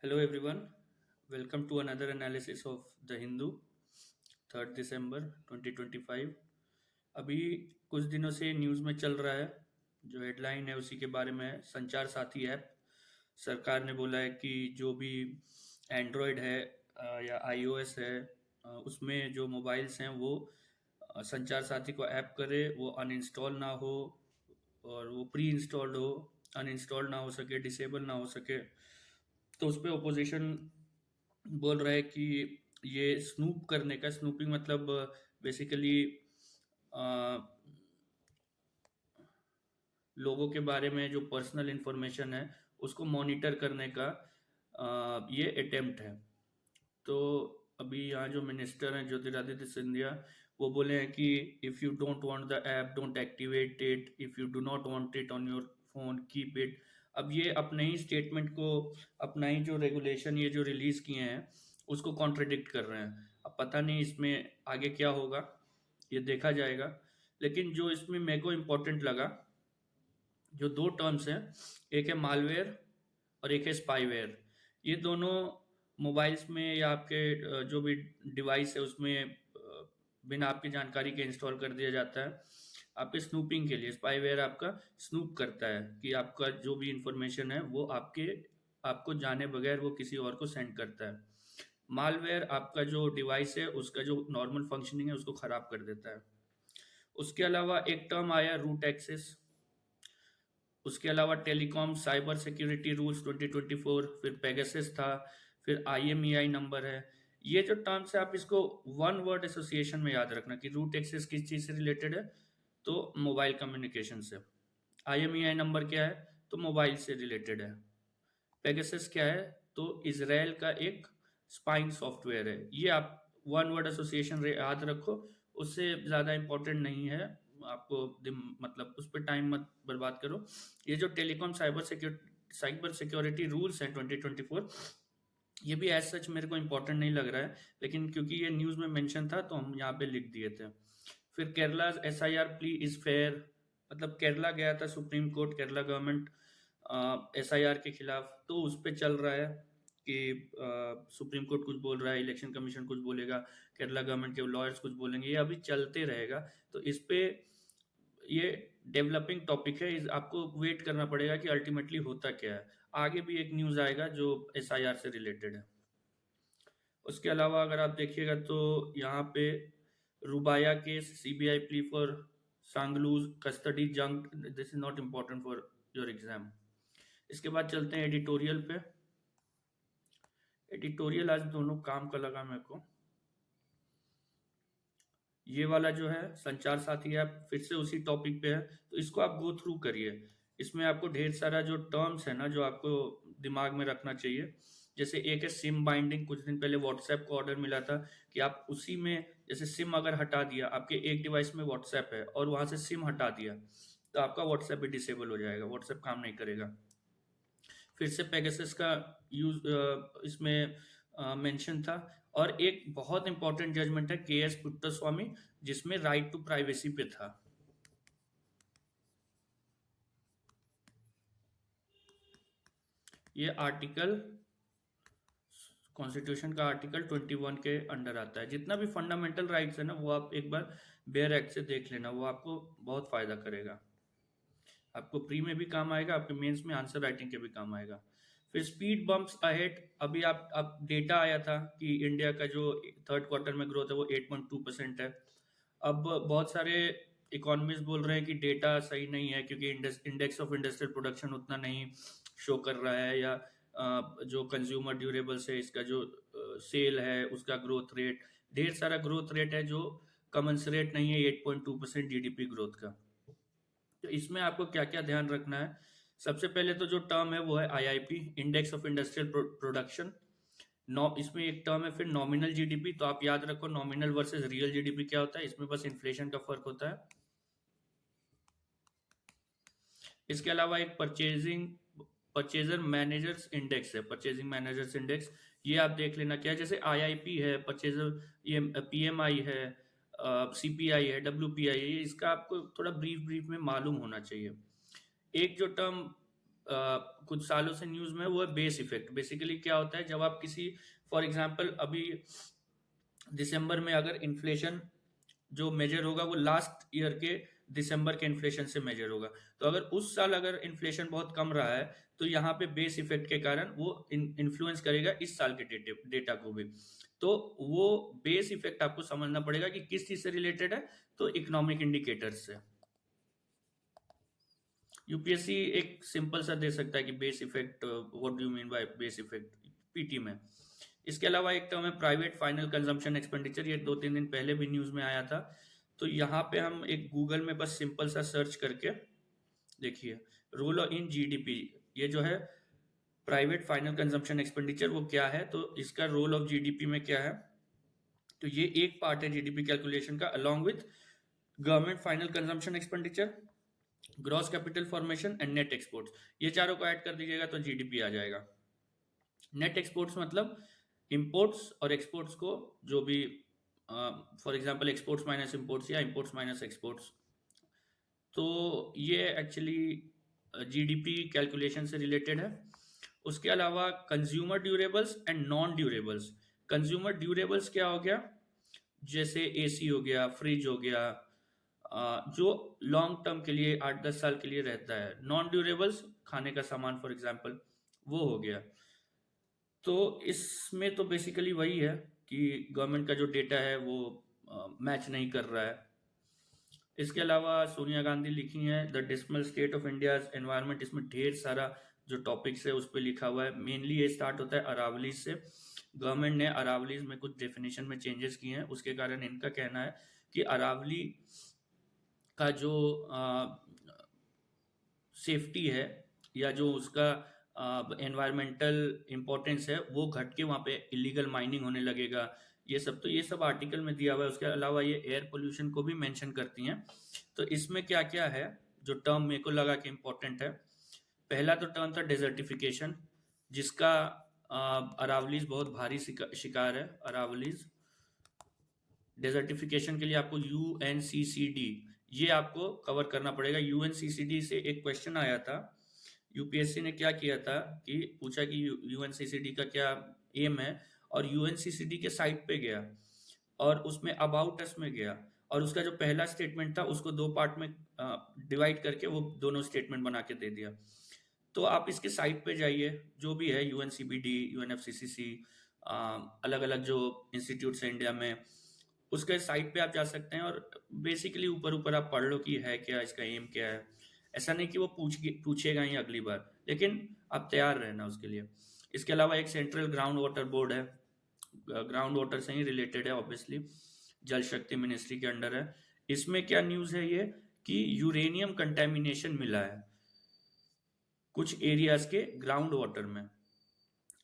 Hello everyone, welcome to another analysis of The Hindu, 3rd दिसंबर 2025। अभी कुछ दिनों से न्यूज़ में चल रहा है, जो हेडलाइन है उसी के बारे में है। संचार साथी ऐप सरकार ने बोला है कि जो भी एंड्रॉयड है या आईओएस है, उसमें जो मोबाइल्स हैं वो संचार साथी को ऐप करे, वो अनइंस्टॉल ना हो और वो प्री इंस्टॉल्ड हो, अनइंस्टॉल ना हो सके, डिसेबल ना हो सके। तो उस पर ओपोजिशन बोल रहा है कि ये स्नूप करने का, स्नूपिंग मतलब बेसिकली लोगों के बारे में जो पर्सनल इंफॉर्मेशन है उसको मॉनिटर करने का ये अटेम्प्ट है। तो अभी यहाँ जो मिनिस्टर हैं ज्योतिरादित्य सिंधिया, वो बोले हैं कि if you don't want the app don't activate it, if you do not want it on your phone keep it. अब ये अपने ही स्टेटमेंट को, अपना ही जो रेगुलेशन ये जो रिलीज किए हैं उसको कॉन्ट्रडिक्ट कर रहे हैं। अब पता नहीं इसमें आगे क्या होगा, ये देखा जाएगा। लेकिन जो इसमें मेरे को इम्पोर्टेंट लगा, जो दो टर्म्स हैं, एक है मालवेयर और एक है स्पाईवेयर। ये दोनों मोबाइल्स में या आपके जो भी डिवाइस है उसमें बिना आपकी जानकारी के इंस्टॉल कर दिया जाता है आपके स्नूपिंग के लिए। स्पाईवेयर आपका स्नूप करता है कि आपका जो भी इंफॉर्मेशन है वो आपको जाने बगैर वो किसी और को सेंड करता है। मालवेयर आपका जो डिवाइस है उसका जो नॉर्मल फंक्शनिंग है उसको खराब कर देता है। उसके अलावा एक टर्म आया रूट एक्सेस। उसके अलावा टेलीकॉम साइबर सिक्योरिटी रूल्स 2024, फिर पेगासस था, फिर आईएमईआई नंबर है। ये जो टर्म्स है आप इसको वन वर्ड एसोसिएशन में याद रखना कि रूट एक्सेस किस चीज से रिलेटेड है, तो मोबाइल कम्युनिकेशन से। आईएमईआई नंबर क्या है, तो मोबाइल से रिलेटेड है। पेगासस क्या है, तो इसराइल का एक स्पाइंग सॉफ्टवेयर है। ये आप वन वर्ड एसोसिएशन याद रखो, उससे ज़्यादा इंपॉर्टेंट नहीं है। आपको मतलब उस पर टाइम मत बर्बाद करो। ये जो टेलीकॉम साइबर सिक्योरिटी रूल्स हैं 2024, ये भी एज सच मेरे को इम्पोर्टेंट नहीं लग रहा है, लेकिन क्योंकि ये न्यूज़ में मेंशन था तो हम यहाँ पे लिख दिए थे। फिर Kerala SIR plea is fair, मतलब केरला गया था supreme court, Kerala government SIR के खिलाफ, तो उस पर चल रहा है कि सुप्रीम कोर्ट कुछ बोल रहा है, इलेक्शन कमीशन कुछ बोलेगा, केरला गवर्नमेंट के लॉयर्स कुछ बोलेंगे, ये अभी चलते रहेगा। तो इस पे ये डेवलपिंग टॉपिक है, आपको वेट करना पड़ेगा कि अल्टीमेटली होता क्या है। आगे भी एक न्यूज़ आएगा जो एसआईआर से रिलेटेड है। उसके अलावा अगर आप देखिएगा तो यहाँ पे Rubaiya case, CBI plea for सांगलूज कस्टडी जंग, this is not important for your exam. इसके बाद चलते हैं एडिटोरियल पे। एडिटोरियल आज दोनों काम का लगा मेरे को। ये वाला जो है संचार साथी ऐप फिर से उसी टॉपिक पे है, तो इसको आप गो थ्रू करिए। इसमें आपको ढेर सारा जो टर्म्स है ना जो आपको दिमाग में रखना चाहिए। जैसे एक है सिम बाइंडिंग, कुछ दिन पहले व्हाट्सएप को ऑर्डर मिला था कि आप उसी में, जैसे सिम अगर हटा दिया, आपके एक डिवाइस में व्हाट्सएप है और वहां से सिम हटा दिया, तो आपका व्हाट्सएप भी डिसेबल हो जाएगा, व्हाट्सएप काम नहीं करेगा। फिर से पेगासस का यूज इसमें मेंशन था। और एक बहुत इंपॉर्टेंट जजमेंट है केएस पुट्टस्वामी, जिसमें राइट टू प्राइवेसी पे था। ये आर्टिकल कॉन्स्टिट्यूशन का आर्टिकल 21 के अंडर आता है। जितना भी फंडामेंटल राइट्स है ना वो आप एक बार बेयर एक्ट से देख लेना, वो आपको बहुत फायदा करेगा। आपको प्री में भी काम आएगा, आपके मेंस में आंसर राइटिंग के भी काम आएगा। फिर स्पीड बम्प्स अहेड। अभी आप डेटा आया था कि इंडिया का जो थर्ड क्वार्टर में ग्रोथ है वो 8.2% है। अब बहुत सारे इकोनॉमिस्ट बोल रहे हैं कि डेटा सही नहीं है क्योंकि इंडेक्स ऑफ इंडस्ट्रियल प्रोडक्शन उतना नहीं शो कर रहा है, या जो कंज्यूमर ड्यूरेबल्स है इसका जो सेल है उसका ग्रोथ रेट, ढेर सारा ग्रोथ रेट है जो कमेंसरेट नहीं है 8.2% जीडीपी ग्रोथ का। तो इसमें आपको क्या क्या ध्यान रखना है, सबसे पहले तो जो टर्म है वो है IIP, index of industrial production. इसमें एक टर्म है फिर नॉमिनल जीडीपी, तो आप याद रखो नॉमिनल वर्सेस रियल जीडीपी क्या होता है, इसमें बस इन्फ्लेशन का फर्क होता है। इसके अलावा एक परचेजर मैनेजर्स इंडेक्स है, परचेजिंग मैनेजर्स इंडेक्स, ये आप देख लेना क्या है। जैसे आईआईपी है, परचेजर, ये पीएमआई है, सीपीआई है, डब्ल्यूपीआई है, इसका आपको थोड़ा ब्रीफ ब्रीफ में मालूम होना चाहिए। एक जो टर्म कुछ सालों से न्यूज में, वो है बेस इफेक्ट। बेसिकली क्या होता है, जब आप किसी, फॉर एग्जांपल अभी दिसंबर में अगर इन्फ्लेशन जो मेजर होगा वो लास्ट ईयर के दिसंबर के इन्फ्लेशन से मेजर होगा, तो अगर उस साल अगर इन्फ्लेशन बहुत कम रहा है तो यहाँ पे बेस इफेक्ट के कारण वो इन्फ्लुएंस करेगा इस साल के डेटा को भी। तो वो बेस इफेक्ट आपको समझना पड़ेगा कि किस चीज से रिलेटेड है, तो इकोनॉमिक इंडिकेटर्स से। यूपीएससी एक सिंपल सा दे सकता है कि base effect, what do you mean by base effect, PT में। इसके अलावा एक टर्म है प्राइवेट फाइनल कंजम्पशन एक्सपेंडिचर, ये 2-3 दिन पहले भी न्यूज में आया था। तो यहाँ पे हम एक गूगल में बस सिंपल सा सर्च करके देखिए, रोल इन जीडीपी, ये जो है प्राइवेट फाइनल कंजम्पशन एक्सपेंडिचर वो क्या है, तो इसका रोल ऑफ जीडीपी में क्या है। तो ये एक पार्ट है जीडीपी कैलकुलेशन का, along with government final consumption expenditure, gross capital formation and net exports. ये चारों को ऐड कर दीजिएगा तो जीडीपी आ जाएगा। नेट एक्सपोर्ट्स मतलब इंपोर्ट्स और एक्सपोर्ट्स को जो भी, for example exports minus imports या इंपोर्ट्स माइनस एक्सपोर्ट्स। तो ये एक्चुअली जीडीपी कैलकुलेशन से रिलेटेड है। उसके अलावा consumer durables and non durables. Consumer durables क्या हो गया, जैसे एसी हो गया, फ्रिज हो गया, जो लॉन्ग टर्म के लिए 8-10 साल के लिए रहता है। नॉन ड्यूरेबल्स खाने का सामान फॉर एग्जांपल, वो हो गया। तो इसमें तो बेसिकली वही है कि गवर्नमेंट का जो डेटा है वो मैच नहीं कर रहा है। इसके अलावा सोनिया गांधी लिखी हैं the dismal state of India's environment, इसमें ढेर सारा जो टॉपिक्स है उस पर लिखा हुआ है। मेनली ये स्टार्ट होता है अरावलीज से। गवर्नमेंट ने अरावलीज में कुछ डेफिनेशन में चेंजेस किए हैं, उसके कारण इनका कहना है कि अरावली का जो सेफ्टी है या जो उसका एनवायरमेंटल इम्पोर्टेंस है वो घट के वहाँ पे इलीगल माइनिंग होने लगेगा। ये सब आर्टिकल में दिया हुआ है। उसके अलावा ये एयर पोल्यूशन को भी मेंशन करती हैं। तो इसमें क्या क्या है जो टर्म मेरे को लगा कि इम्पोर्टेंट है, पहला तो टर्म था डेजर्टिफिकेशन, जिसका अरावलीज बहुत भारी शिकार है। अरावलीज डेजर्टिफिकेशन के लिए आपको यूएनसीसीडी ये आपको कवर करना पड़ेगा। यूएनसीसीडी से एक क्वेश्चन आया था, यूपीएससी ने क्या किया था कि पूछा कि यूएनसीसीडी का क्या एम है, और यूएनसीसीडी के साइट पे गया और उसमें अबाउट अस में गया, और उसका जो पहला स्टेटमेंट था उसको 2 पार्ट में डिवाइड करके वो दोनों स्टेटमेंट बना के दे दिया। तो आप इसके साइट पे जाइए, जो भी है यूएनसीबीडी, यूएनएफसीसीसी, अलग अलग जो इंस्टीट्यूट्स हैं इंडिया में, उसके साइट पे आप जा सकते हैं और बेसिकली ऊपर ऊपर आप पढ़ लो कि है क्या, इसका एम क्या है। ऐसा नहीं कि वो पूछेगा ही अगली बार, लेकिन आप तैयार रहना उसके लिए। इसके अलावा एक सेंट्रल ग्राउंड वाटर बोर्ड है, ग्राउंड वाटर से ही रिलेटेड है ऑब्वियसली, जल शक्ति मिनिस्ट्री के अंडर है। इसमें क्या न्यूज़ है ये कि यूरेनियम कंटेमिनेशन मिला है कुछ एरियाज के ग्राउंड वाटर में।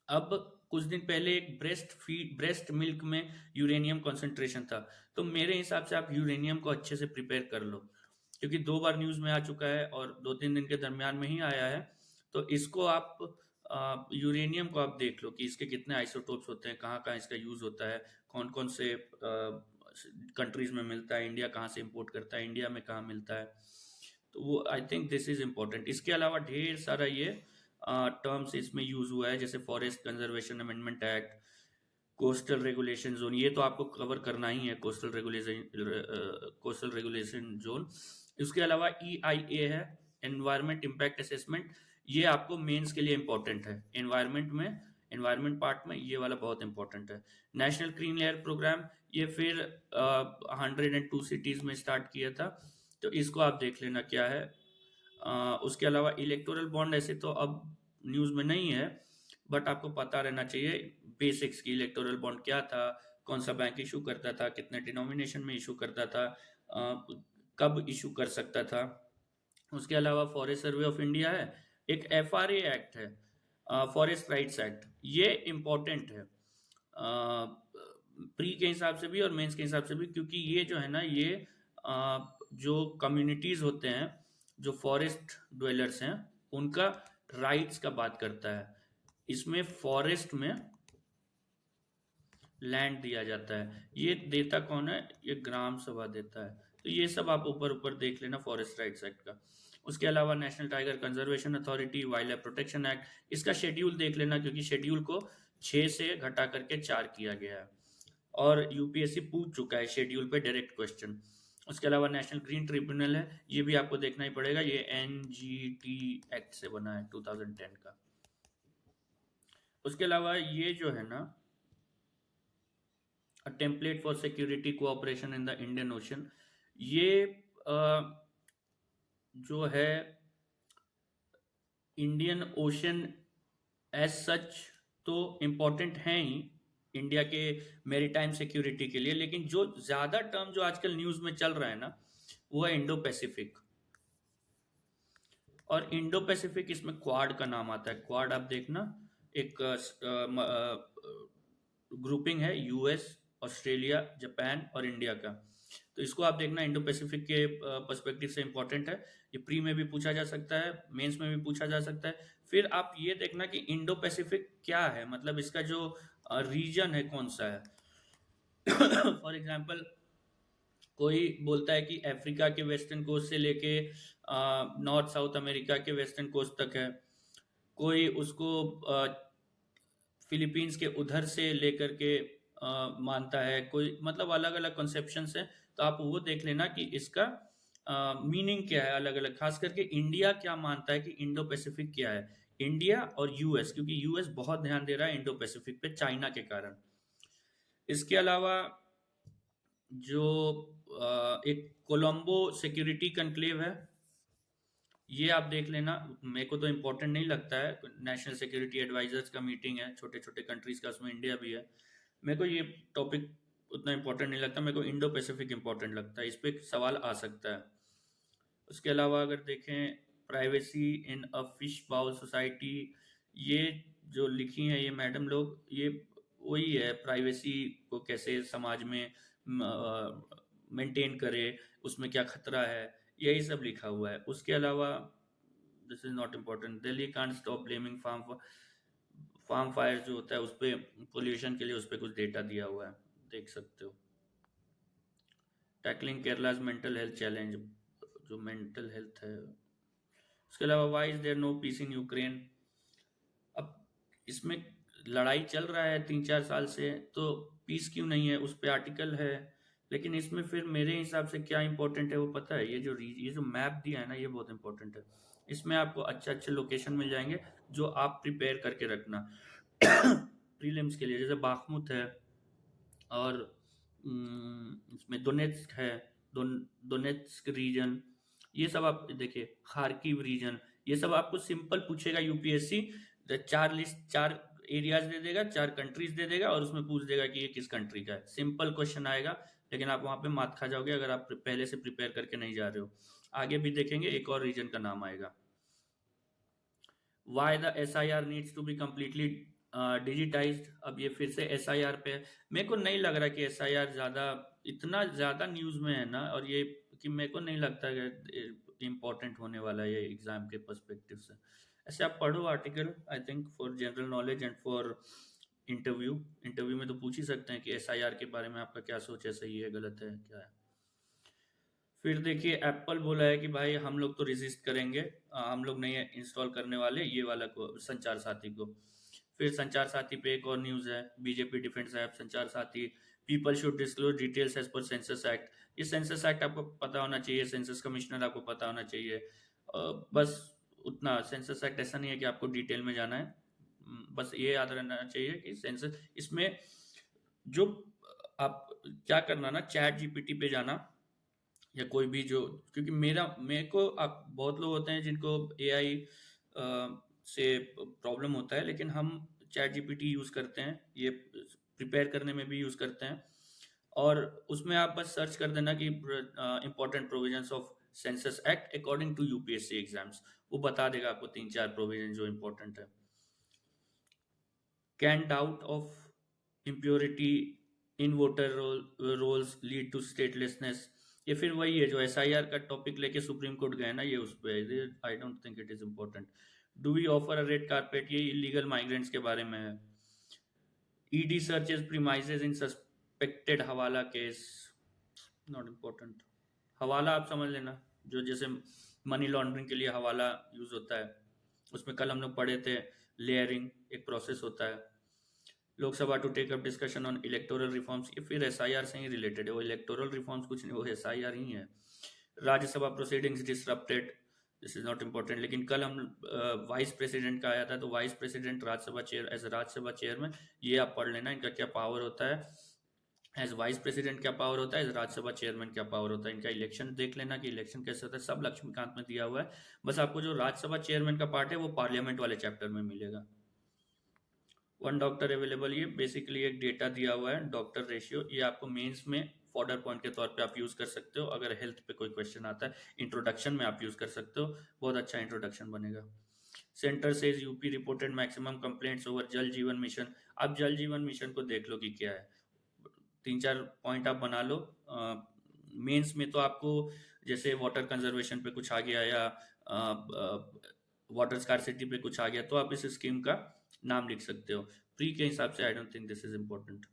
अब कुछ दिन पहले एक ब्रेस्ट मिल्क में यूरेनियम कॉन्सेंट्रेशन था, तो मेरे हिसाब से आप यूरेनियम को अच्छे से प्रिपेयर कर लो, क्योंकि 2 बार न्यूज में आ चुका है और 2-3 दिन के दरमियान में ही आया है। तो इसको आप यूरेनियम को आप देख लो कि इसके कितने आइसोटोप्स होते हैं, कहाँ कहाँ इसका यूज होता है, कौन कौन से कंट्रीज में मिलता है, इंडिया कहाँ से इंपोर्ट करता है, इंडिया में कहाँ मिलता है। तो वो I think this is important. इसके अलावा ढेर सारा ये टर्म्स इसमें यूज हुआ है, जैसे forest conservation amendment act, coastal regulation zone, ये तो आपको कवर करना ही है, कोस्टल रेगुलेशन जोन। इसके अलावा EIA है, एनवायरमेंट इम्पैक्ट असेसमेंट, ये आपको मेंस के लिए इंपॉर्टेंट है। एनवायरमेंट पार्ट में ये वाला बहुत इंपॉर्टेंट है। नेशनल क्लीन एयर प्रोग्राम, ये फिर 102 सिटीज में स्टार्ट किया था, तो इसको आप देख लेना क्या है। उसके अलावा इलेक्टोरल बॉन्ड ऐसे तो अब न्यूज में नहीं है, बट आपको पता रहना चाहिए बेसिक्स की, इलेक्टोरल बॉन्ड क्या था, कौन सा बैंक इशू करता था, कितने डिनोमिनेशन में इशू करता था, कब इशू कर सकता था। उसके अलावा फॉरेस्ट सर्वे ऑफ इंडिया है, एक FRA एक्ट है, फॉरेस्ट राइट्स एक्ट, ये इम्पोर्टेंट है प्री के हिसाब से भी और मेंस के हिसाब से भी, क्योंकि ये जो है ना, ये जो कम्युनिटीज होते हैं, जो फॉरेस्ट ड्वेलर्स हैं, उनका राइट्स का बात करता है। इसमें फॉरेस्ट में लैंड दिया जाता है, ये देता कौन है, ये ग्राम सभा देता है। तो ये सब आप ऊपर ऊपर देख लेना फॉरेस्ट राइट्स एक्ट का। उसके अलावा national tiger conservation authority, wild life protection act, इसका शेड्यूल देख लेना क्योंकि शेड्यूल को 6 से घटा करके 4 किया गया है और यूपीएससी पूछ चुका है शेड्यूल पे डायरेक्ट क्वेश्चन। उसके अलावा नेशनल ग्रीन ट्रिब्यूनल है, ये भी आपको देखना ही पड़ेगा, ये एनजीटी एक्ट से बना है 2010 का। उसके अलावा ये जो है ना template for security cooperation in the Indian ocean, ये जो है इंडियन ओशन एज सच तो इम्पोर्टेंट है ही इंडिया के मैरीटाइम सिक्योरिटी के लिए, लेकिन जो ज़्यादा टर्म जो आजकल न्यूज़ में चल रहा है ना वो है इंडो पैसिफिक। और इंडो पैसिफिक इसमें क्वाड का नाम आता है। क्वाड आप देखना, एक ग्रुपिंग है यूएस, ऑस्ट्रेलिया, जापान और इंडिया का। तो इसको आप देखना इंडो पैसिफिक के पर्सपेक्टिव से इंपॉर्टेंट है। ये प्री में भी पूछा जा सकता है, मेंस में भी पूछा जा सकता है। फिर आप ये देखना कि इंडो पैसिफिक क्या है, मतलब इसका जो रीजन है कौन सा है। फॉर एग्जांपल कोई बोलता है कि अफ्रीका के वेस्टर्न कोस्ट से लेके नॉर्थ साउथ अमेरिका के वेस्टर्न कोस्ट तक है, कोई उसको फिलीपींस के उधर से लेकर के मानता है, कोई मतलब अलग अलग कॉन्सेप्शंस हैं। तो आप वो देख लेना कि इसका मीनिंग क्या है अलग अलग। खास करके इंडिया क्या मानता है कि इंडो पैसिफिक क्या है, इंडिया और यूएस, क्योंकि यूएस बहुत ध्यान दे रहा है इंडो पैसिफिक पे चाइना के कारण। इसके अलावा जो एक कोलंबो सिक्योरिटी कनक्लेव है, ये आप देख लेना। मेरे को तो इम्पोर्टेंट नहीं लगता है, नेशनल सिक्योरिटी एडवाइजर्स का मीटिंग है छोटे छोटे कंट्रीज का, उसमें इंडिया भी है। मेरे को ये टॉपिक उतना इम्पोर्टेंट नहीं लगता, मेरे को इंडो पैसिफिक इम्पोर्टेंट लगता है, इस पर सवाल आ सकता है। उसके अलावा अगर देखें privacy in a fishbowl society, ये जो लिखी हैं ये मैडम लोग, ये वही है प्राइवेसी को कैसे समाज में मेंटेन करे, उसमें क्या खतरा है, यही सब लिखा हुआ है। उसके अलावा this is not important, Delhi can't stop blaming farm fire जो होता है उस पर पोल्यूशन के लिए, उस पर कुछ डेटा दिया हुआ है, देख सकते हो। Tackling Kerala's mental health challenge, जो मेंटल हेल्थ है। उसके अलावा why is there no peace in Ukraine, अब इसमें लड़ाई चल रहा है 3-4 साल से, तो पीस क्यों नहीं है, उस पर आर्टिकल है। लेकिन इसमें फिर मेरे हिसाब से क्या इंपॉर्टेंट है वो पता है, ये जो मैप दिया है ना ये बहुत इंपॉर्टेंट है। इसमें आपको अच्छे अच्छे लोकेशन मिल जाएंगे जो आप प्रिपेयर करके रखना प्रीलिम्स के लिए, जैसे बाखमुत है और इसमें दोनेत्स्क है, दोनेत्स्क रीजन, ये सब आप देखिए, खार्किव रीजन, ये सब आपको सिंपल पूछेगा यूपीएससी। 4 एरियाज दे देगा, 4 कंट्रीज दे देगा और उसमें पूछ देगा कि ये किस कंट्री का है। सिंपल क्वेश्चन आएगा, लेकिन आप वहां पे मात खा जाओगे अगर आप पहले से प्रिपेयर करके नहीं जा रहे हो। आगे भी देखेंगे एक और रीजन का नाम आएगा। Why the SIR needs to be completely digitised, अब ये फिर से SIR पे है। मेरे को नहीं लग रहा कि SIR इतना ज़्यादा न्यूज़ में है ना, और ये कि मेरे को नहीं लगता कि इम्पोर्टेंट होने वाला है ये एग्ज़ाम के पर्सपेक्टिव से। ऐसे आप पढ़ो article, I think for general knowledge and for interview में तो पूछ ही सकते हैं कि SIR के बारे में आपका क्या सोच है, सही है गलत है क्या है। फिर देखिए एप्पल बोला है कि भाई हम लोग तो रेजिस्ट करेंगे, हम लोग नहीं इंस्टॉल करने वाले ये वाला को, संचार साथी को। फिर संचार साथी पे एक और न्यूज़ है, BJP defence app Sanchar Saathi, people should disclose details as per census act. ये सेंसस एक्ट आपको पता होना चाहिए, सेंसस कमिश्नर आपको पता होना चाहिए, बस उतना। सेंसस एक्ट ऐसा नहीं है कि आपको डिटेल में जाना है, बस ये याद रहना चाहिए कि सेंसस, इसमें जो आप क्या करना ना, चैट जीपीटी पे जाना या कोई भी जो, क्योंकि मेरे को आप बहुत लोग होते हैं जिनको एआई से प्रॉब्लम होता है, लेकिन हम चैट जीपीटी यूज़ करते हैं, ये प्रिपेयर करने में भी यूज़ करते हैं। और उसमें आप बस सर्च कर देना कि important provisions of census act according to UPSC exams, वो बता देगा आपको 3-4 प्रोविजन जो इंपॉर्टेंट है। Can doubt of impurity in voter rolls lead to statelessness, ये फिर वही है जो SIR का टॉपिक लेके सुप्रीम कोर्ट गए ना, ये उस पर, I don't think it is important. Do we offer a red carpet, ये इलीगल माइग्रेंट्स के बारे में है। ED searches premises in suspected hawala case, not important. Hawala आप समझ लेना, जो जैसे मनी लॉन्ड्रिंग के लिए हवाला यूज होता है, उसमें कल हम लोग पढ़े थे लेयरिंग एक प्रोसेस होता है। Lok Sabha to take up discussion on electoral reforms, ये फिर एसआईआर से ही रिलेटेड है, वो इलेक्टोरल रिफॉर्म्स कुछ नहीं, वो एसआईआर ही है। Rajya Sabha proceedings disrupted, this is not important, लेकिन कल हम वाइस प्रेसिडेंट का आया था, तो vice president Rajya Sabha chair as Rajya Sabha chairman, ये आप पढ़ लेना इनका क्या पावर होता है, एज वाइस प्रेसिडेंट क्या पावर होता है, एज राज्यसभा चेयरमैन क्या पावर होता है, इनका इलेक्शन देख लेना कि इलेक्शन कैसे होता है, सब लक्ष्मीकांत में दिया हुआ है। बस आपको जो राज्यसभा चेयरमैन का पार्ट है वो पार्लियामेंट वाले चैप्टर में मिलेगा। वन डॉक्टर अवेलेबल, ये बेसिकली एक डेटा दिया हुआ है डॉक्टर रेशियो, ये आपको मेंस में फॉर्डर पॉइंट के तौर पे आप यूज कर सकते हो, अगर हेल्थ पे कोई क्वेश्चन आता है इंट्रोडक्शन में आप यूज कर सकते हो, बहुत अच्छा इंट्रोडक्शन बनेगा। Centre says UP reported maximum complaints over जल जीवन मिशन, आप जल जीवन मिशन को देख लो कि क्या है, 3-4 पॉइंट आप बना लो। मेंस में तो आपको जैसे वाटर कंजर्वेशन पे कुछ आ गया या वाटर स्कार्सिटी पे कुछ आ गया तो आप इस स्कीम का नाम लिख सकते हो। प्री के हिसाब से I don't think this is important,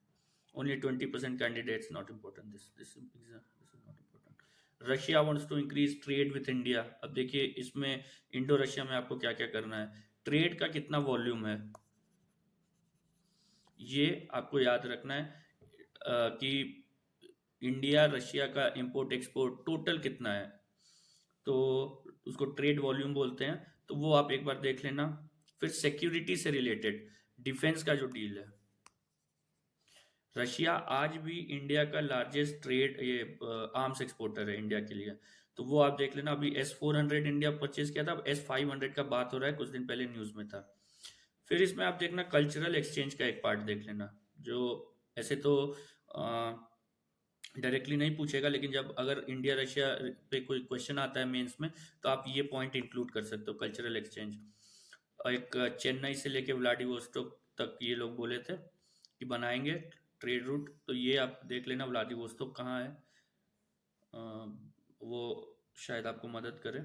only 20% candidates, not important, this is not important. Russia wants to increase trade with India, अब देखिए इसमें इंडो रशिया में आपको क्या क्या करना है, ट्रेड का कितना वॉल्यूम है ये आपको याद रखना है, कि इंडिया रशिया का इंपोर्ट एक्सपोर्ट टोटल कितना है, तो उसको ट्रेड वॉल्यूम बोलते हैं, तो वो आप एक बार देख लेना। फिर सिक्योरिटी से रिलेटेड डिफेंस का जो डील है, रशिया आज भी इंडिया का लार्जेस्ट ट्रेड ये आर्म्स एक्सपोर्टर है इंडिया के लिए, तो वो आप देख लेना। अभी S-400 इंडिया परचेज किया था, अब S-500 का बात हो रहा है, कुछ दिन पहले न्यूज में था। फिर इसमें आप देखना कल्चरल एक्सचेंज का एक पार्ट देख लेना, जो ऐसे तो डायरेक्टली नहीं पूछेगा, लेकिन जब अगर इंडिया रशिया पे कोई क्वेश्चन आता है मेंस में तो आप ये पॉइंट इंक्लूड कर सकते हो, कल्चरल एक्सचेंज। एक चेन्नई से लेके व्लादिवोस्टोक तक ये लोग बोले थे कि बनाएंगे ट्रेड रूट, तो ये आप देख लेना व्लादिवोस्टोक कहाँ है, वो शायद आपको मदद करे।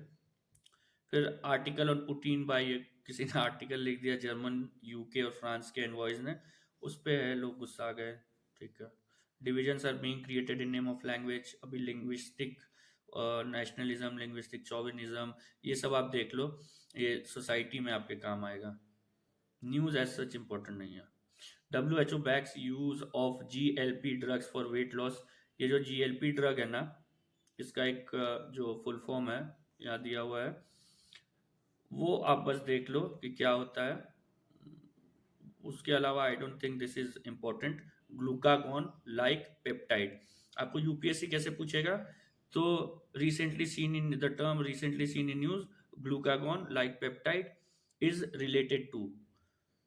फिर आर्टिकल ऑन पुतिन बाई, किसी ने आर्टिकल लिख दिया जर्मन यूके और फ्रांस के एनवॉयज ने, उस पे है लोग गुस्सा आ गए, ठीक है। Divisions are being created in name of language, अभी लिंग्विस्टिक नेशनलिज्म, लिंग्विस्टिक चौविनिज्म, ये सब आप देख लो, ये सोसाइटी में आपके काम आएगा, न्यूज एज सच इंपॉर्टेंट नहीं है। WHO backs use of GLP drugs for weight loss, ये जो GLP ड्रग है ना, इसका एक जो फुल फॉर्म है यहाँ दिया हुआ है, वो आप बस देख लो कि क्या होता है। उसके अलावा I don't think this is important. Glucagon like peptide, आपको यूपीएससी कैसे पूछेगा, तो recently seen in the term recently seen in news glucagon like peptide is related to,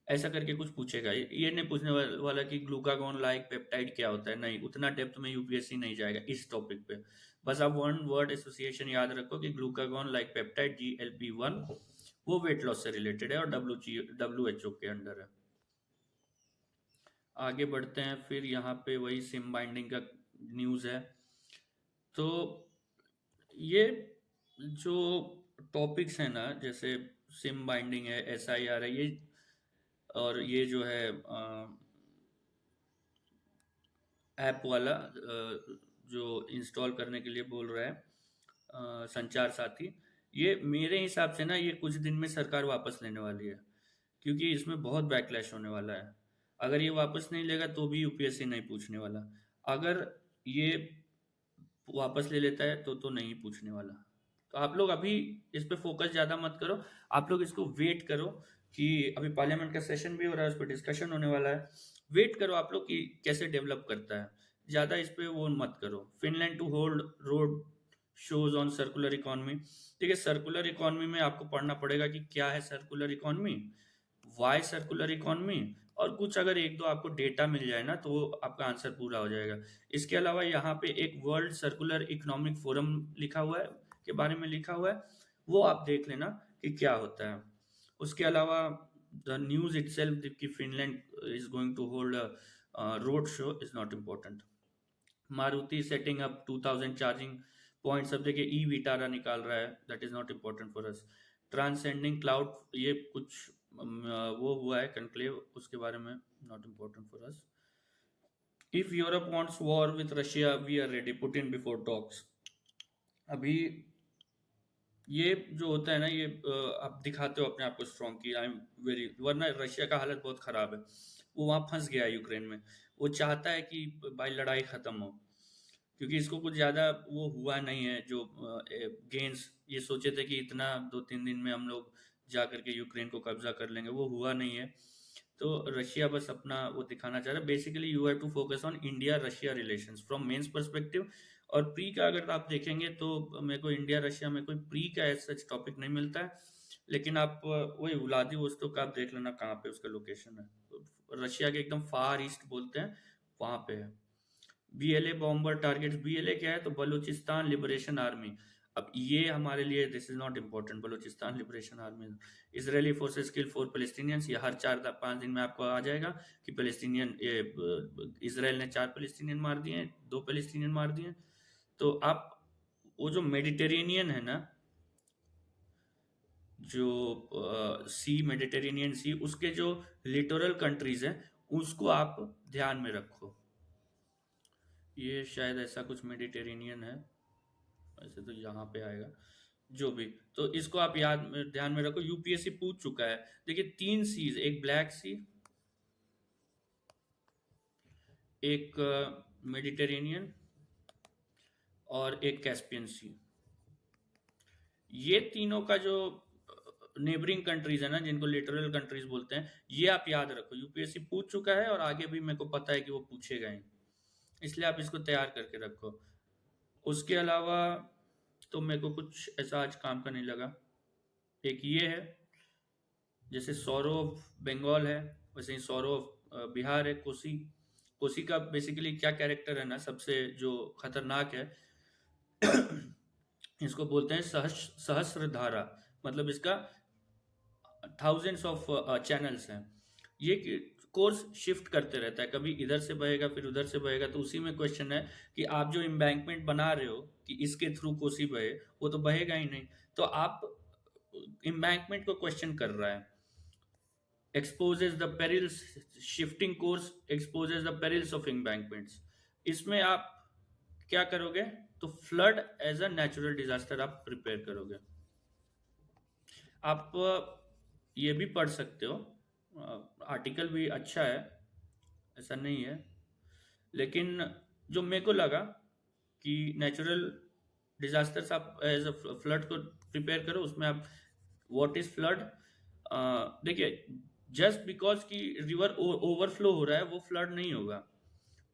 ऐसा करके कुछ पूछेगा, ये नहीं पूछने वाला कि ग्लूकागॉन लाइक पेप्टाइड क्या होता है, नहीं, उतना डेप्थ में यूपीएससी नहीं जाएगा इस टॉपिक पे। बस आप वन वर्ड एसोसिएशन याद रखो कि ग्लूकागॉन लाइक पेप्टाइड GLP-1 वो वेट लॉस से रिलेटेड है और WHO के अंडर है। आगे बढ़ते हैं, फिर यहाँ पे वही सिम बाइंडिंग का न्यूज़ है, तो ये जो टॉपिक्स हैं ना, जैसे सिम बाइंडिंग है, SIR है, ये और ये जो है ऐप वाला जो इंस्टॉल करने के लिए बोल रहा है संचार साथी, ये मेरे हिसाब से ना ये कुछ दिन में सरकार वापस लेने वाली है, क्योंकि इसमें बहुत बैकलैश होने वाला है। अगर ये वापस नहीं लेगा तो भी यूपीएससी नहीं पूछने वाला, अगर ये वापस ले लेता है तो नहीं पूछने वाला। तो आप लोग अभी इस पे फोकस ज़्यादा मत करो, आप लोग इसको वेट करो कि अभी पार्लियामेंट का सेशन भी हो रहा है, उस पर डिस्कशन होने वाला है, वेट करो आप लोग कि कैसे डेवलप करता है, ज़्यादा इस पे वो मत करो। Finland to hold road shows on circular economy, ठीक है, सर्कुलर इकोनॉमी में आपको पढ़ना पड़ेगा कि क्या है circular economy, why circular economy, और कुछ अगर एक दो आपको डेटा मिल जाए ना तो वो आपका आंसर पूरा हो जाएगा। इसके अलावा यहाँ पे एक वर्ल्ड सर्कुलर इकोनॉमिक फोरम लिखा हुआ है, के बारे में लिखा हुआ है, वो आप देख लेना कि क्या होता है। उसके अलावा द न्यूज इटसेल्फ कि Finland is going to hold road show is not important. Maruti setting up 2000 charging points, अब देखिए ई विटारा निकाल रहा है, that is not important for us. Transcending cloud, ये कुछ वो हुआ है कंक्लेव, उसके बारे में not important for us. If Europe wants war with Russia we are ready, Putin before talks, अभी ये जो होता है ना, ये आप दिखाते हो अपने आप को स्ट्रांग की आई एम वेरी, वरना रशिया का हालत बहुत खराब है। वो वहां फंस गया है यूक्रेन में। वो चाहता है कि भाई लड़ाई खत्म हो, क्योंकि इसको कुछ ज्यादा वो हुआ नहीं है जो गेंस ये सोचे थे कि इतना 2-3 दिन में हम लोग जा करके यूक्रेन को कब्जा कर लेंगे, वो हुआ नहीं है। तो रशिया बस अपना वो दिखाना चाह रहा है। Basically you have to focus on India Russia relations from mains perspective. और प्री का अगर आप देखेंगे तो मेरे को इंडिया रशिया में कोई प्री का ऐसा सच टॉपिक नहीं मिलता है। लेकिन आप वही व्लादिवोस्तोक आप देख लेना कहाँ पे उसका लोकेशन है, तो रशिया के एकदम फार ईस्ट बोलते हैं, वहां पे है। बीएलए बॉम्बर टारगेट्स, बीएलए क्या है, तो बलूचिस्तान लिबरेशन आर्मी। अब ये हमारे लिए this is not important, Balochistan liberation army. Israeli forces kill 4 Palestinians, ये हर 4-5 दिन में आपको आ जाएगा कि पैलेस्टीनियन इसराइल ने 4 पैलेस्टीनियन मार दिए, 2 पैलेस्टीनियन मार दिए। तो आप वो जो मेडिटेरेनियन है ना, जो सी मेडिटेरेनियन सी, उसके जो लिटोरल कंट्रीज हैं उसको आप ध्यान में रखो। ये शायद ऐसा कुछ मेडिटेरेनियन है, वैसे तो यहाँ पे आएगा। जो भी, तो इसको आप ध्यान में रखो, यूपीएससी पूछ चुका है। देखिए 3 सीज, एक ब्लैक सी, एक मेडिटेरेनियन और एक कैस्पियन सी। ये तीनों का जो नेबरिंग कंट्रीज है ना, जिनको लिटरल कंट्रीज बोलते हैं, ये आप याद रखो, यूपीएससी पूछ चुका है और आगे भी मेरे को पता है कि वो पूछेगा ही, इसलिए आप इसको तैयार करके रखो। उसके अलावा तो मेरे को कुछ ऐसा आज काम का नहीं लगा। एक ये है, जैसे सौरव बंगाल है, वैसे ही सौरव बिहार है, कोसी। कोसी का बेसिकली क्या कैरेक्टर है ना, सबसे जो खतरनाक है इसको बोलते हैं सहस्र धारा। मतलब इसका थाउजेंड्स ऑफ चैनल्स हैं। ये कोर्स शिफ्ट करते रहता है, कभी इधर से बहेगा फिर उधर से बहेगा। तो उसी में क्वेश्चन है कि आप जो एम्बैंकमेंट बना रहे हो कि इसके थ्रू कोसी बहे, वो तो बहेगा ही नहीं। तो आप एम्बैंकमेंट को क्वेश्चन कर रहा है। Exposes the perils, shifting course exposes the perils of embankments. इसमें आप क्या करोगे, तो flood as a natural disaster आप प्रिपेयर करोगे। आप ये भी पढ़ सकते हो, आर्टिकल भी अच्छा है, ऐसा नहीं है। लेकिन जो मेरे को लगा कि नेचुरल डिजास्टर्स आप एज अ फ्लड को प्रिपेयर करो, उसमें आप व्हाट इज फ्लड। देखिए, जस्ट बिकॉज कि रिवर ओवरफ्लो हो रहा है वो फ्लड नहीं होगा।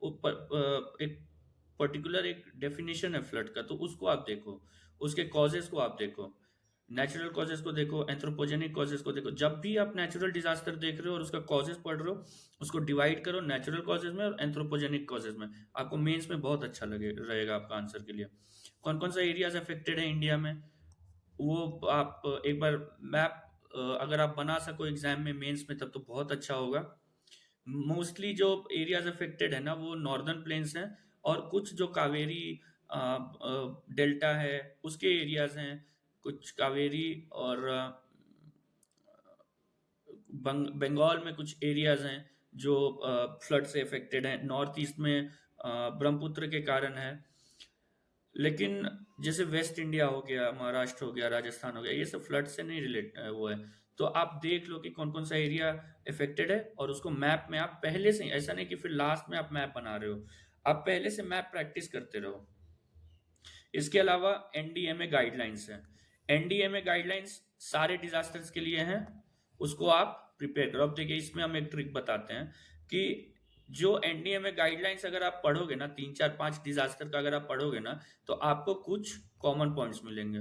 वो एक पर्टिकुलर एक डेफिनेशन है फ्लड का, तो उसको आप देखो, उसके कॉजेस को आप देखो, नेचुरल कॉजेस को देखो, एंथ्रोपोजेनिक कॉजेस को देखो। जब भी आप नेचुरल डिजास्टर देख रहे हो और उसका कॉजेस पढ़ रहे हो, उसको डिवाइड करो नेचुरल कॉजेस में और एंथ्रोपोजेनिक कॉजेस में। आपको मेंस में बहुत अच्छा लगे रहेगा आपका आंसर के लिए। कौन कौन सा एरियाज अफेक्टेड है इंडिया में, वो आप एक बार मैप अगर आप बना सको एग्जाम में मेंस में, तब तो बहुत अच्छा होगा। मोस्टली जो एरियाज अफेक्टेड है ना, वो नॉर्दर्न प्लेन्स हैं, और कुछ जो कावेरी डेल्टा है उसके एरियाज हैं। कुछ कावेरी और बंगाल में कुछ एरियाज हैं जो फ्लड से अफेक्टेड हैं। नॉर्थ ईस्ट में ब्रह्मपुत्र के कारण है। लेकिन जैसे वेस्ट इंडिया हो गया, महाराष्ट्र हो गया, राजस्थान हो गया, ये सब फ्लड से नहीं रिलेट वो है। तो आप देख लो कि कौन कौन सा एरिया इफेक्टेड है, और उसको मैप में आप पहले से, ऐसा नहीं कि फिर लास्ट में आप मैप बना रहे हो, आप पहले से मैप प्रैक्टिस करते रहो। इसके अलावा एनडीएमए गाइडलाइंस है। एनडीएमए गाइडलाइंस सारे डिजास्टर्स के लिए हैं, उसको आप प्रिपेयर करो। अब देखिए, इसमें हम एक ट्रिक बताते हैं कि जो एनडीएमए गाइडलाइंस अगर आप पढ़ोगे ना, 3-4-5 डिजास्टर का अगर आप पढ़ोगे ना, तो आपको कुछ कॉमन पॉइंट्स मिलेंगे।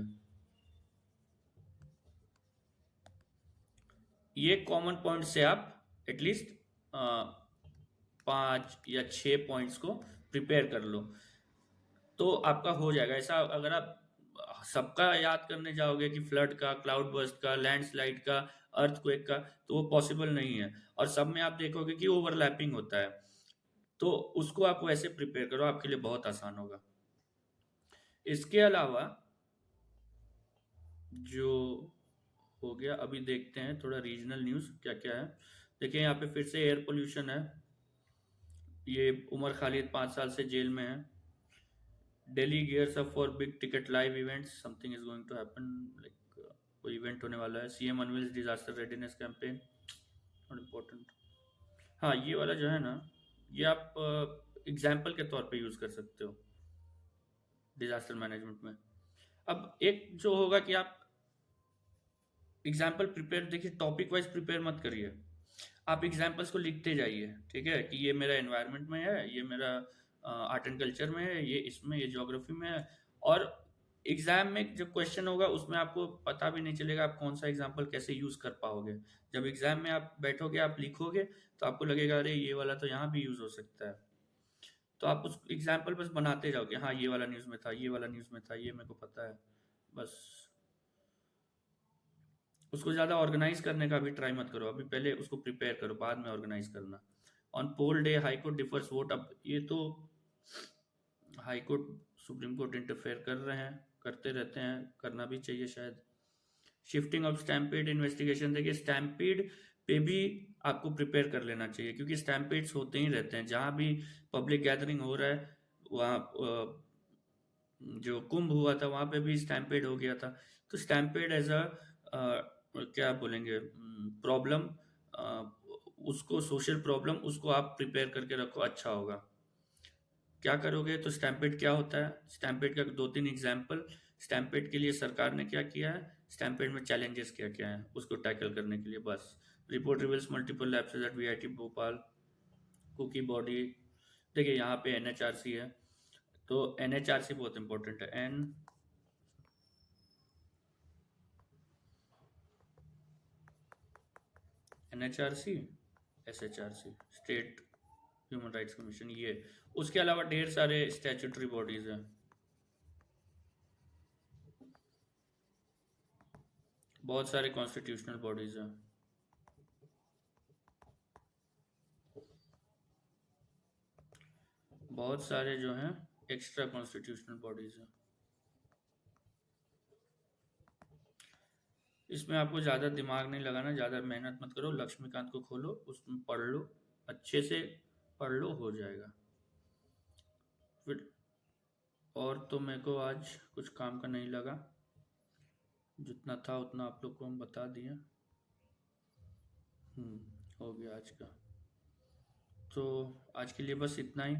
ये कॉमन पॉइंट से आप एटलीस्ट 5 या 6 पॉइंट्स को प्रिपेयर कर लो, तो आपका हो जाएगा। ऐसा अगर आप सबका याद करने जाओगे कि फ्लड का, क्लाउड बर्स्ट का, लैंडस्लाइड का, अर्थक्वेक का, तो वो पॉसिबल नहीं है। और सब में आप देखोगे कि ओवरलैपिंग होता है, तो उसको आप वैसे प्रिपेयर करो, आपके लिए बहुत आसान होगा। इसके अलावा जो हो गया, अभी देखते हैं थोड़ा रीजनल न्यूज़ क्या क्या है। देखिए यहाँ पे फिर से एयर पोल्यूशन है। ये उमर खालिद 5 साल से जेल में है। Delhi gears up for big ticket live events. Something is going to happen. Like कोई इवेंट होने वाला है. CM unveils disaster readiness campaign. Not important. हाँ, ये वाला जो है ना, ये आप एग्जाम्पल के तौर पे यूज कर सकते हो डिजास्टर मैनेजमेंट में. अब एक जो होगा कि आप एग्जाम्पल प्रिपेयर, देखिए टॉपिक वाइज प्रिपेयर मत करिए. आप एग्जाम्पल्स को लिखते जाइए, ठीक है, कि ये मेरा एनवायरनमेंट में है, ये मेरा आर्ट एंड कल्चर में है, ये इसमें, ये ज्योग्राफी में है. और एग्जाम में जब क्वेश्चन होगा उसमें आपको पता भी नहीं चलेगा आप कौन सा एग्जाम्पल कैसे यूज कर पाओगे. जब एग्जाम में आप बैठोगे, आप लिखोगे, तो आपको लगेगा अरे ये वाला तो यहाँ भी यूज हो सकता है. तो आप उस एग्जाम्पल बस बनाते जाओगे, हाँ ये वाला न्यूज़ में था, ये वाला न्यूज़ में था, ये मेरे को पता है. बस उसको ज़्यादा ऑर्गेनाइज करने का भी ट्राई मत करो. अभी पहले उसको प्रिपेयर करो, बाद में ऑर्गेनाइज करना. On poll day high court differs vote. अब ये तो हाईकोर्ट, सुप्रीम कोर्ट इंटरफेयर कर रहे हैं, करते रहते हैं, करना भी चाहिए शायद. Shifting of stampede investigation. देखिए स्टैम्पेड पे भी आपको प्रिपेयर कर लेना चाहिए, क्योंकि स्टैम्पेड्स होते ही रहते हैं. जहाँ भी पब्लिक गैदरिंग हो रहा है, वहाँ जो कुंभ हुआ था वहाँ पे भी स्टैम्पेड हो गया था. तो स्टैम्पेड एज अ क्या बोलेंगे, प्रॉब्लम, उसको सोशल प्रॉब्लम, उसको आप प्रिपेयर करके रखो, अच्छा होगा. क्या करोगे तो स्टैम्पेड क्या होता है, स्टैम्पेड का दो तीन एग्जाम्पल. स्टैम्पेड के लिए सरकार ने क्या किया है, स्टैम्पेड में चैलेंजेस क्या क्या है उसको टैकल करने के लिए. बस report reveals multiple lapses at VIT Bhopal कुकी बॉडी. देखिए यहाँ पे NHRC है, तो NHRC बहुत इंपॉर्टेंट है. NHRC, SHRC, state human rights commission, ये. उसके अलावा ढेर सारे स्टैट्यूटरी बॉडीज हैं, बहुत सारे कॉन्स्टिट्यूशनल बॉडीज हैं. बहुत सारे जो हैं एक्स्ट्रा कॉन्स्टिट्यूशनल बॉडीज हैं. इसमें आपको ज़्यादा दिमाग नहीं लगाना, ज़्यादा मेहनत मत करो. लक्ष्मीकांत को खोलो, उसमें पढ़ लो, अच्छे से पढ़ लो, हो जाएगा फिर. और तो मेरे को आज कुछ काम का नहीं लगा, जितना था उतना आप लोग को हम बता दिए. हो गया आज का. तो आज के लिए बस इतना ही.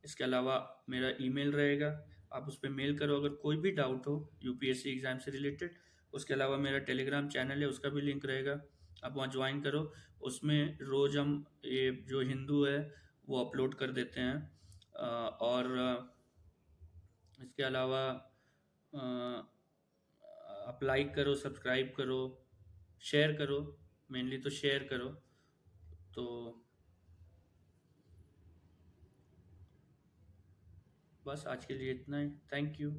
इसके अलावा मेरा ईमेल रहेगा, आप उस पर मेल करो अगर कोई भी डाउट हो UPSC एग्ज़ाम से रिलेटेड. उसके अलावा मेरा टेलीग्राम चैनल है, उसका भी लिंक रहेगा, आप वहाँ ज्वाइन करो. उसमें रोज़ हम ये जो हिंदू है वो अपलोड कर देते हैं. और इसके अलावा आप लाइक करो, सब्सक्राइब करो, शेयर करो, मेनली तो शेयर करो. तो बस आज के लिए इतना ही. Thank you.